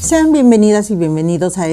Sean bienvenidas y bienvenidos a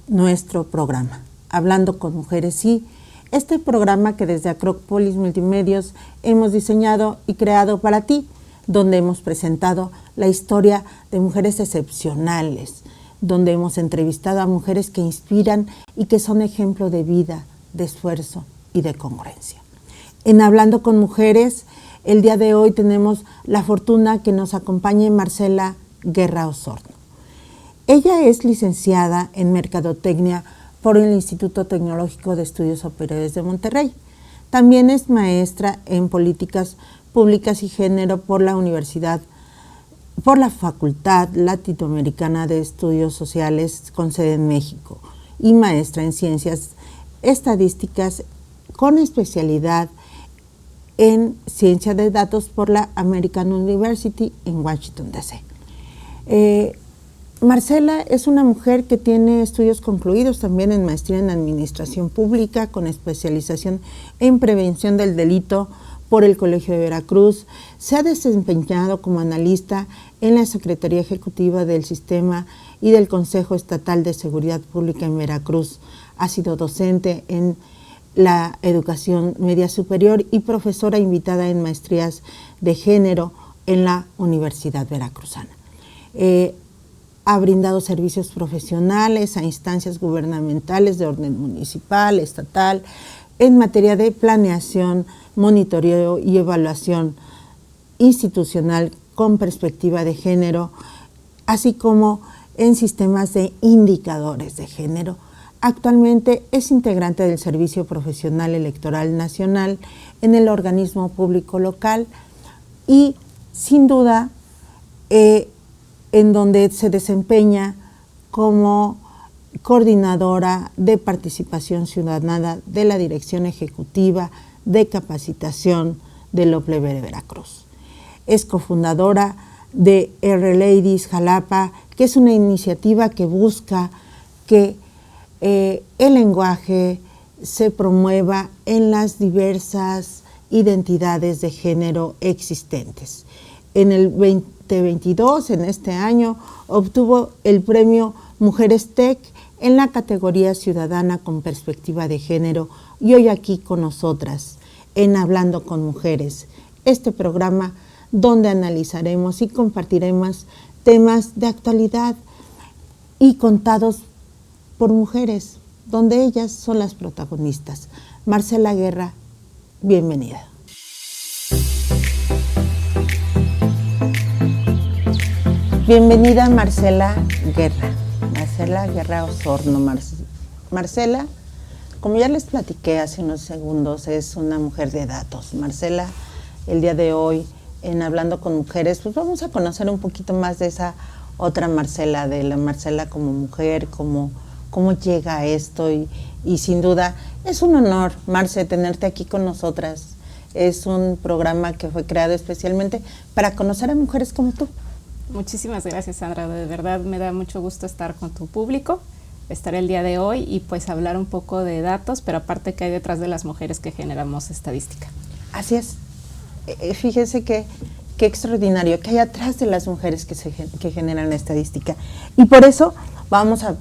nuestro programa, Hablando con Mujeres. Sí, este programa que desde Acrópolis Multimedios hemos diseñado y creado para ti, donde hemos presentado la historia de mujeres excepcionales, donde hemos entrevistado a mujeres que inspiran y que son ejemplo de vida, de esfuerzo y de congruencia. En Hablando con Mujeres, el día de hoy tenemos la fortuna que nos acompañe Marcela Guerra Osorno. Ella es licenciada en Mercadotecnia por el Instituto Tecnológico de Estudios Superiores de Monterrey. También es maestra en Políticas Públicas y Género por la Facultad Latinoamericana de Estudios Sociales con sede en México y maestra en Ciencias Estadísticas con especialidad en Ciencia de Datos por la American University en Washington, D.C. Marcela es una mujer que tiene estudios concluidos también en maestría en Administración Pública con especialización en Prevención del Delito por el Colegio de Veracruz. Se ha desempeñado como analista en la Secretaría Ejecutiva del Sistema y del Consejo Estatal de Seguridad Pública en Veracruz. Ha sido docente en la educación media superior y profesora invitada en maestrías de género en la Universidad Veracruzana. Ha brindado servicios profesionales a instancias gubernamentales de orden municipal, estatal, en materia de planeación, monitoreo y evaluación institucional con perspectiva de género, así como en sistemas de indicadores de género. Actualmente es integrante del Servicio Profesional Electoral Nacional en el organismo público local y, sin duda, en donde se desempeña como coordinadora de participación ciudadana de la Dirección Ejecutiva de Capacitación del OPLEVE de Veracruz. Es cofundadora de R-Ladies Jalapa, que es una iniciativa que busca que el lenguaje se promueva en las diversas identidades de género existentes. En el 2022, en este año, obtuvo el premio Mujeres Tech en la categoría Ciudadana con Perspectiva de Género y hoy aquí con nosotras en Hablando con Mujeres, este programa donde analizaremos y compartiremos temas de actualidad y contados por mujeres, donde ellas son las protagonistas. Marcela Guerra, bienvenida. Bienvenida Marcela Guerra Osorno. Marcela, como ya les platiqué hace unos segundos, es una mujer de datos. Marcela, el día de hoy, en Hablando con Mujeres, pues vamos a conocer un poquito más de esa otra Marcela, de la Marcela como mujer, cómo llega a esto y sin duda es un honor, Marce, tenerte aquí con nosotras. Es un programa que fue creado especialmente para conocer a mujeres como tú. Muchísimas gracias, Sandra, de verdad me da mucho gusto estar con tu público, estar el día de hoy y pues hablar un poco de datos, pero aparte que hay detrás de las mujeres que generamos estadística. Así es, fíjese qué extraordinario, que hay atrás de las mujeres que generan estadística y por eso vamos a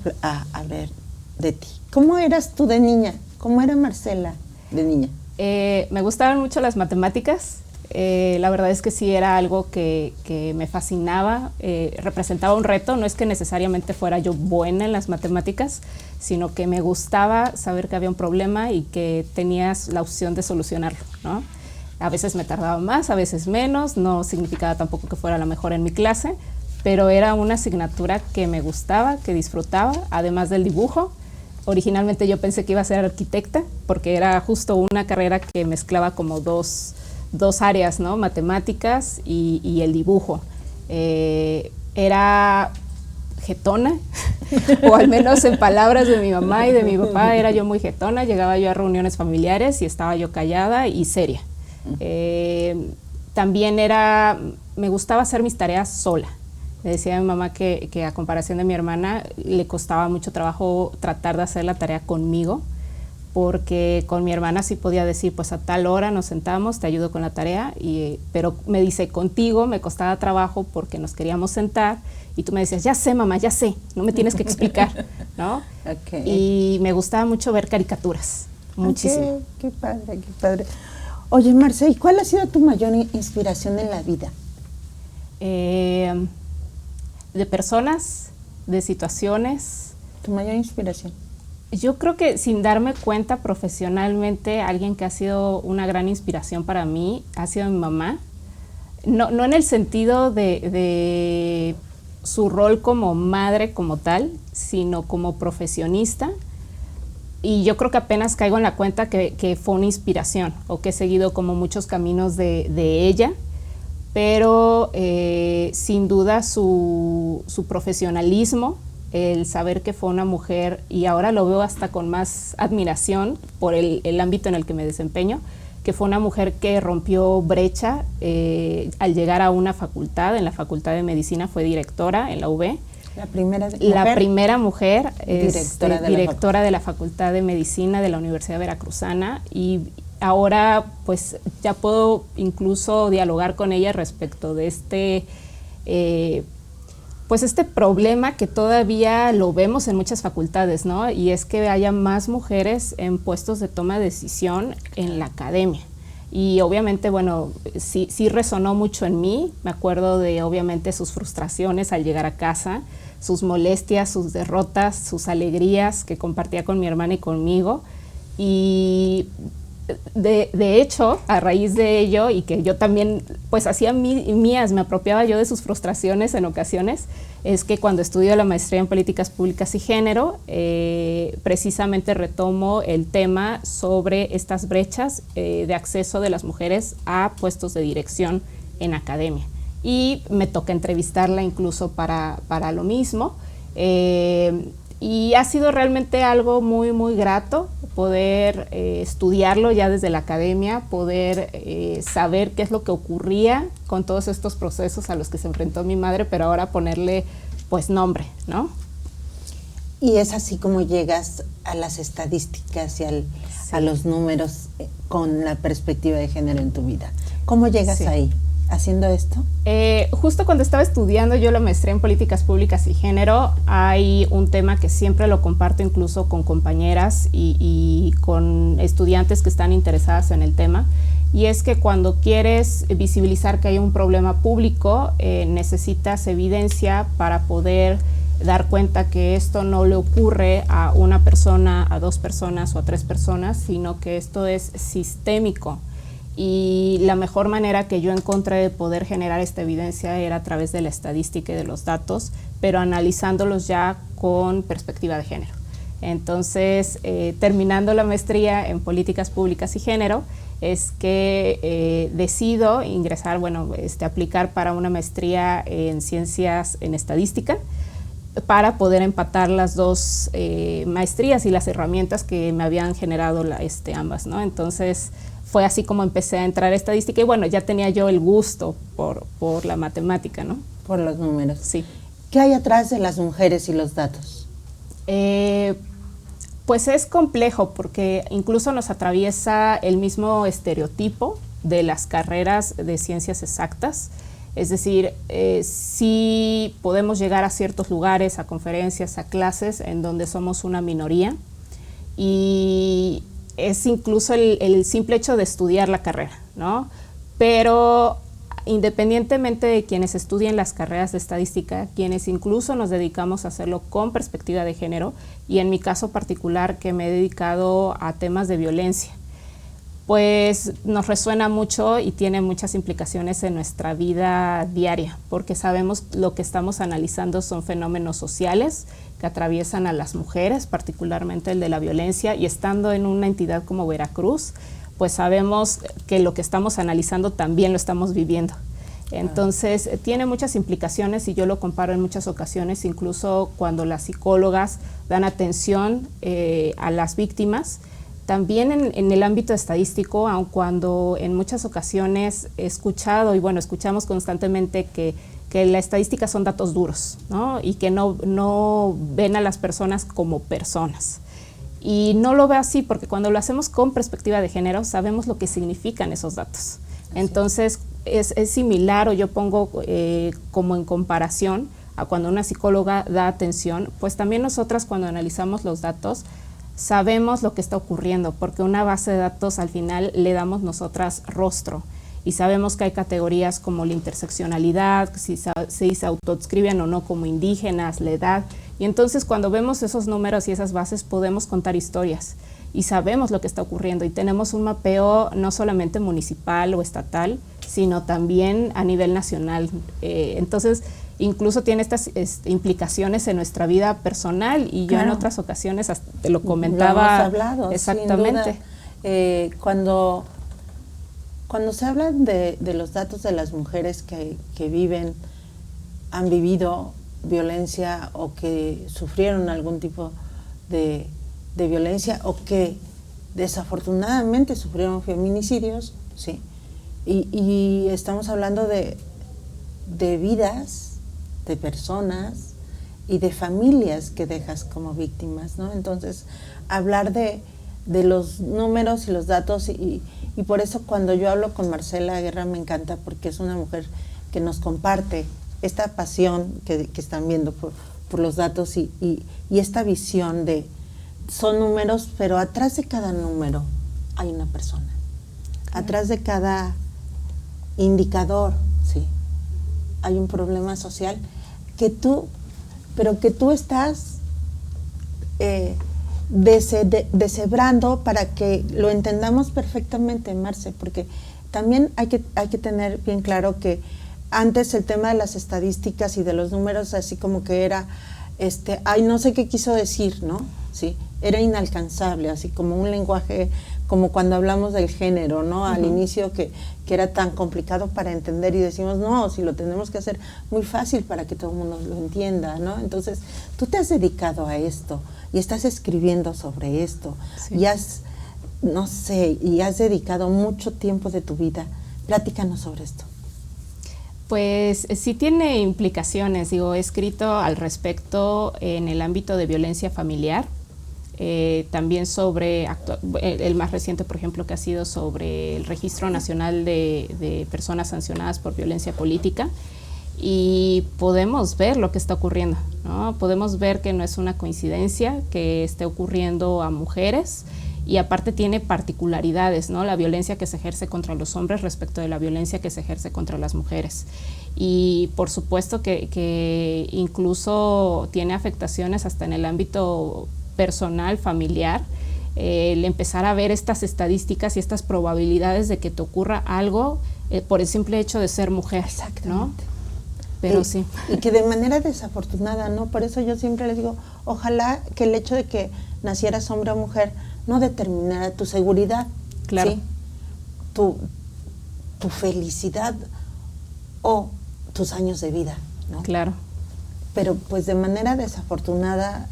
ver de ti. ¿Cómo eras tú de niña? ¿Cómo era Marcela de niña? Me gustaban mucho las matemáticas. La verdad es que sí era algo que me fascinaba, representaba un reto, no es que necesariamente fuera yo buena en las matemáticas, sino que me gustaba saber que había un problema y que tenías la opción de solucionarlo, ¿no? A veces me tardaba más, a veces menos, no significaba tampoco que fuera la mejor en mi clase, pero era una asignatura que me gustaba, que disfrutaba, además del dibujo. Originalmente yo pensé que iba a ser arquitecta, porque era justo una carrera que mezclaba como dos áreas, ¿no? Matemáticas y el dibujo. Era jetona, o al menos en palabras de mi mamá y de mi papá, era yo muy jetona. Llegaba yo a reuniones familiares y estaba yo callada y seria. También me gustaba hacer mis tareas sola. Le decía a mi mamá que a comparación de mi hermana, le costaba mucho trabajo tratar de hacer la tarea conmigo, porque con mi hermana sí podía decir, pues a tal hora nos sentamos, te ayudo con la tarea, pero me dice, contigo me costaba trabajo porque nos queríamos sentar y tú me decías, ya sé, mamá, ya sé, no me tienes que explicar, ¿no? Okay. Y me gustaba mucho ver caricaturas, muchísimo. Qué padre, qué padre. Oye, Marce, ¿y cuál ha sido tu mayor inspiración en la vida? De personas, de situaciones. ¿Tu mayor inspiración? Yo creo que sin darme cuenta profesionalmente, alguien que ha sido una gran inspiración para mí ha sido mi mamá. No en el sentido de su rol como madre como tal, sino como profesionista. Y yo creo que apenas caigo en la cuenta que fue una inspiración, o que he seguido como muchos caminos de ella, pero sin duda su profesionalismo, el saber que fue una mujer, y ahora lo veo hasta con más admiración por el ámbito en el que me desempeño, que fue una mujer que rompió brecha al llegar a una facultad. En la Facultad de Medicina fue directora en la UB. La primera mujer directora de la Facultad de Medicina de la Universidad Veracruzana, y ahora pues ya puedo incluso dialogar con ella respecto de este problema que todavía lo vemos en muchas facultades, ¿no? Y es que haya más mujeres en puestos de toma de decisión en la academia. Y obviamente, bueno, sí resonó mucho en mí. Me acuerdo de, obviamente, sus frustraciones al llegar a casa, sus molestias, sus derrotas, sus alegrías que compartía con mi hermana y conmigo. Y de hecho, a raíz de ello, y que yo también pues hacía mías, me apropiaba yo de sus frustraciones en ocasiones, es que cuando estudio la maestría en Políticas Públicas y Género, precisamente retomo el tema sobre estas brechas de acceso de las mujeres a puestos de dirección en academia. Y me toca entrevistarla incluso para lo mismo. Y ha sido realmente algo muy, muy grato poder estudiarlo ya desde la academia, poder saber qué es lo que ocurría con todos estos procesos a los que se enfrentó mi madre, pero ahora ponerle pues nombre, ¿no? Y es así como llegas a las estadísticas y a los números con la perspectiva de género en tu vida. ¿Cómo llegas ahí? ¿Haciendo esto? Justo cuando estaba estudiando yo la maestría en Políticas Públicas y Género, hay un tema que siempre lo comparto incluso con compañeras y con estudiantes que están interesadas en el tema, y es que cuando quieres visibilizar que hay un problema público, necesitas evidencia para poder dar cuenta que esto no le ocurre a una persona, a dos personas o a tres personas, sino que esto es sistémico. Y la mejor manera que yo encontré de poder generar esta evidencia era a través de la estadística y de los datos, pero analizándolos ya con perspectiva de género. Entonces, terminando la maestría en Políticas Públicas y Género, es que decido ingresar, aplicar para una maestría en Ciencias en Estadística, para poder empatar las dos maestrías y las herramientas que me habían generado ambas, ¿no? Entonces, fue así como empecé a entrar a estadística y bueno, ya tenía yo el gusto por la matemática, ¿no? Por los números. Sí. ¿Qué hay atrás de las mujeres y los datos? Pues es complejo porque incluso nos atraviesa el mismo estereotipo de las carreras de ciencias exactas. Es decir, sí podemos llegar a ciertos lugares, a conferencias, a clases en donde somos una minoría, y es incluso el simple hecho de estudiar la carrera, ¿no? Pero independientemente de quienes estudien las carreras de estadística, quienes incluso nos dedicamos a hacerlo con perspectiva de género, y en mi caso particular que me he dedicado a temas de violencia, pues nos resuena mucho y tiene muchas implicaciones en nuestra vida diaria, porque sabemos lo que estamos analizando son fenómenos sociales que atraviesan a las mujeres, particularmente el de la violencia, y estando en una entidad como Veracruz, pues sabemos que lo que estamos analizando también lo estamos viviendo. Entonces, tiene muchas implicaciones y yo lo comparo en muchas ocasiones, incluso cuando las psicólogas dan atención a las víctimas. También en el ámbito estadístico, aun cuando en muchas ocasiones he escuchado, y bueno, escuchamos constantemente que la estadística son datos duros, ¿no? Y que no ven a las personas como personas. Y no lo veo así, porque cuando lo hacemos con perspectiva de género, sabemos lo que significan esos datos. Entonces, es similar, o yo pongo como en comparación a cuando una psicóloga da atención, pues también nosotras cuando analizamos los datos, sabemos lo que está ocurriendo, porque una base de datos al final le damos nosotras rostro. Y sabemos que hay categorías como la interseccionalidad, si se autoadscriben o no como indígenas, la edad. Y entonces cuando vemos esos números y esas bases podemos contar historias y sabemos lo que está ocurriendo. Y tenemos un mapeo no solamente municipal o estatal, sino también a nivel nacional. Entonces incluso tiene estas implicaciones en nuestra vida personal y yo en otras ocasiones te lo comentaba. Lo hemos hablado, exactamente. Sin duda. Cuando se habla de los datos de las mujeres que han vivido violencia o que sufrieron algún tipo de violencia o que desafortunadamente sufrieron feminicidios, sí, y estamos hablando de vidas, de personas y de familias que dejas como víctimas, ¿no? Entonces, hablar de los números y los datos y por eso cuando yo hablo con Marcela Guerra me encanta porque es una mujer que nos comparte esta pasión que están viendo por los datos y esta visión de son números, pero atrás de cada número hay una persona. Atrás de cada indicador, sí, hay un problema social que tú estás deshebrando para que lo entendamos perfectamente, Marce, porque también hay que tener bien claro que antes el tema de las estadísticas y de los números así como que era, no sé qué quiso decir, ¿no? Sí, era inalcanzable, así como un lenguaje, como cuando hablamos del género, ¿no? Al inicio que era tan complicado para entender y decimos, no, si lo tenemos que hacer muy fácil para que todo el mundo lo entienda, ¿no? Entonces, tú te has dedicado a esto y estás escribiendo sobre esto, sí. Y has dedicado mucho tiempo de tu vida. Platícanos sobre esto. Pues sí tiene implicaciones, he escrito al respecto en el ámbito de violencia familiar, también sobre, el más reciente por ejemplo que ha sido sobre el Registro Nacional de Personas Sancionadas por Violencia Política, y podemos ver lo que está ocurriendo, ¿no? Podemos ver que no es una coincidencia que esté ocurriendo a mujeres, y aparte tiene particularidades, ¿no? La violencia que se ejerce contra los hombres respecto de la violencia que se ejerce contra las mujeres. Y por supuesto que incluso tiene afectaciones hasta en el ámbito personal, familiar, el empezar a ver estas estadísticas y estas probabilidades de que te ocurra algo por el simple hecho de ser mujer, ¿no? Pero sí. Y que de manera desafortunada, ¿no? Por eso yo siempre les digo, ojalá que el hecho de que nacieras hombre o mujer no determinara tu seguridad, claro. ¿sí? Tu felicidad o tus años de vida, ¿no? Claro. Pero pues de manera desafortunada,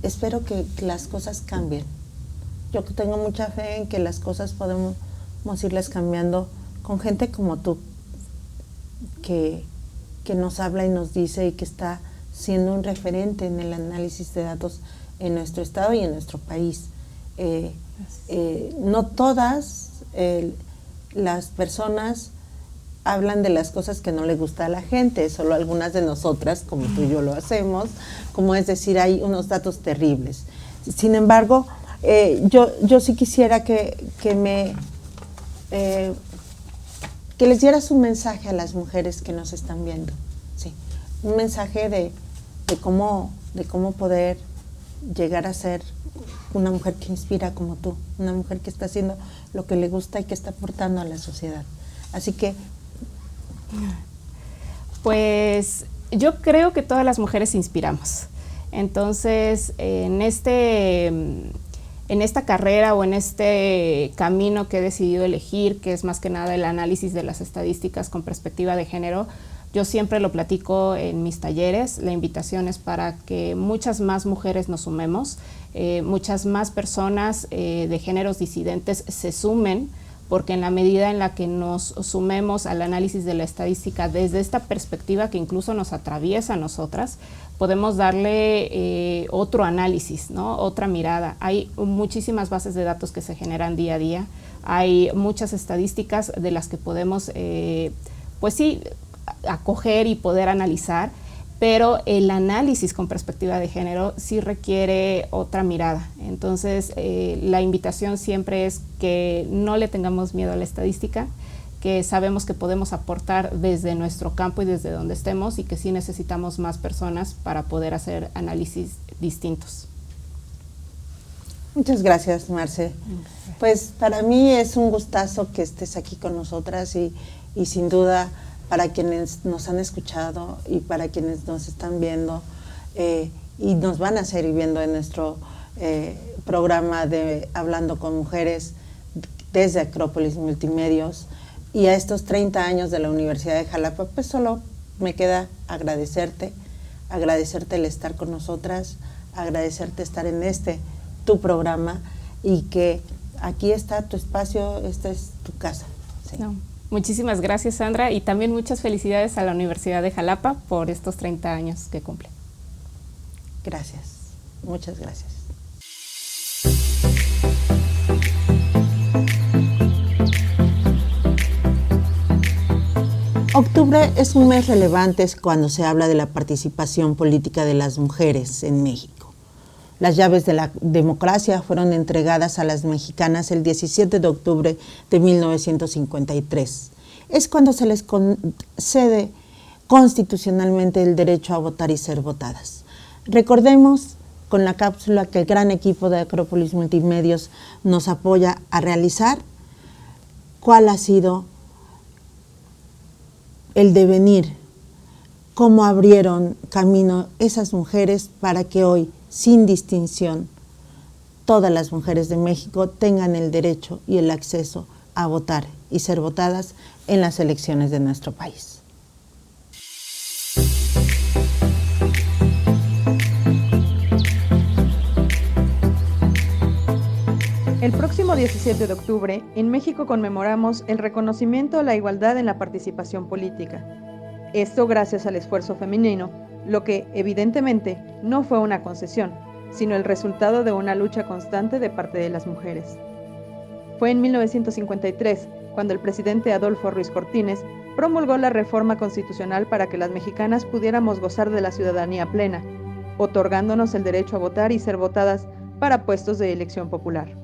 espero que las cosas cambien. Yo tengo mucha fe en que las cosas podemos irlas cambiando con gente como tú, que nos habla y nos dice y que está siendo un referente en el análisis de datos en nuestro estado y en nuestro país. No todas las personas hablan de las cosas que no le gusta a la gente, solo algunas de nosotras, como tú y yo lo hacemos, como es decir, hay unos datos terribles. Sin embargo, yo sí quisiera que les dieras un mensaje a las mujeres que nos están viendo, sí, un mensaje de cómo poder llegar a ser una mujer que inspira como tú, una mujer que está haciendo lo que le gusta y que está aportando a la sociedad. Así que pues yo creo que todas las mujeres inspiramos. Entonces, en esta carrera o en este camino que he decidido elegir, que es más que nada el análisis de las estadísticas con perspectiva de género, yo siempre lo platico en mis talleres. La invitación es para que muchas más mujeres nos sumemos, muchas más personas de géneros disidentes se sumen, porque en la medida en la que nos sumemos al análisis de la estadística desde esta perspectiva que incluso nos atraviesa a nosotras, podemos darle otro análisis, ¿no? Otra mirada. Hay muchísimas bases de datos que se generan día a día, hay muchas estadísticas de las que podemos, pues sí, acoger y poder analizar, pero el análisis con perspectiva de género sí requiere otra mirada. Entonces, la invitación siempre es que no le tengamos miedo a la estadística, que sabemos que podemos aportar desde nuestro campo y desde donde estemos, y que sí necesitamos más personas para poder hacer análisis distintos. Muchas gracias, Marce. Pues para mí es un gustazo que estés aquí con nosotras y sin duda para quienes nos han escuchado y para quienes nos están viendo y nos van a seguir viendo en nuestro programa de Hablando con Mujeres desde Acrópolis Multimedios, y a estos 30 años de la Universidad de Jalapa, pues solo me queda agradecerte el estar con nosotras, agradecerte estar en tu programa, y que aquí está tu espacio, esta es tu casa. Sí. No. Muchísimas gracias, Sandra, y también muchas felicidades a la Universidad de Jalapa por estos 30 años que cumple. Gracias, muchas gracias. Octubre es un mes relevante cuando se habla de la participación política de las mujeres en México. Las llaves de la democracia fueron entregadas a las mexicanas el 17 de octubre de 1953. Es cuando se les concede constitucionalmente el derecho a votar y ser votadas. Recordemos con la cápsula que el gran equipo de Acrópolis Multimedios nos apoya a realizar cuál ha sido el devenir, cómo abrieron camino esas mujeres para que hoy, sin distinción, todas las mujeres de México tengan el derecho y el acceso a votar y ser votadas en las elecciones de nuestro país. El próximo 17 de octubre, en México conmemoramos el reconocimiento a la igualdad en la participación política. Esto gracias al esfuerzo femenino, lo que, evidentemente, no fue una concesión, sino el resultado de una lucha constante de parte de las mujeres. Fue en 1953 cuando el presidente Adolfo Ruiz Cortines promulgó la reforma constitucional para que las mexicanas pudiéramos gozar de la ciudadanía plena, otorgándonos el derecho a votar y ser votadas para puestos de elección popular.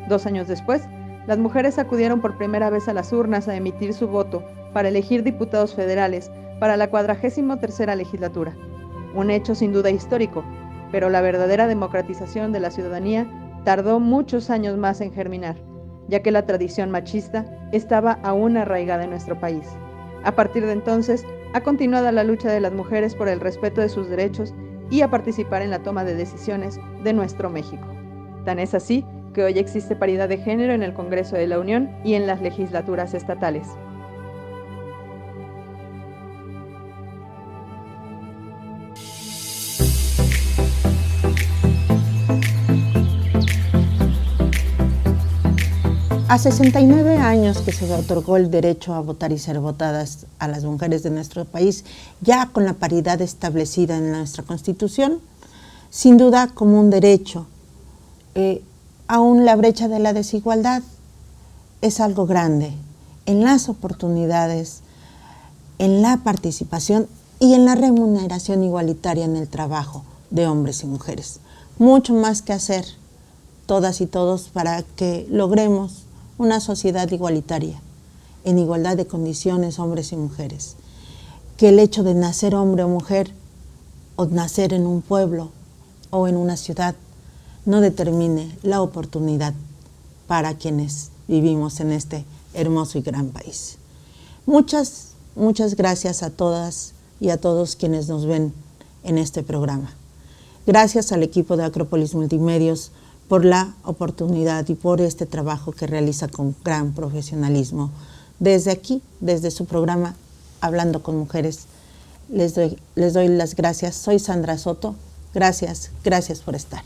2 años después, las mujeres acudieron por primera vez a las urnas a emitir su voto para elegir diputados federales para la 43ª legislatura. Un hecho sin duda histórico, pero la verdadera democratización de la ciudadanía tardó muchos años más en germinar, ya que la tradición machista estaba aún arraigada en nuestro país. A partir de entonces, ha continuado la lucha de las mujeres por el respeto de sus derechos y a participar en la toma de decisiones de nuestro México. Tan es así que hoy existe paridad de género en el Congreso de la Unión y en las legislaturas estatales. A 69 años que se otorgó el derecho a votar y ser votadas a las mujeres de nuestro país, ya con la paridad establecida en nuestra Constitución, sin duda como un derecho, aún la brecha de la desigualdad es algo grande en las oportunidades, en la participación y en la remuneración igualitaria en el trabajo de hombres y mujeres. Mucho más que hacer, todas y todos, para que logremos una sociedad igualitaria, en igualdad de condiciones, hombres y mujeres. Que el hecho de nacer hombre o mujer, o nacer en un pueblo o en una ciudad, no determine la oportunidad para quienes vivimos en este hermoso y gran país. Muchas gracias a todas y a todos quienes nos ven en este programa. Gracias al equipo de Acrópolis Multimedios por la oportunidad y por este trabajo que realiza con gran profesionalismo. Desde aquí, desde su programa Hablando con Mujeres, les doy las gracias. Soy Sandra Soto. Gracias por estar.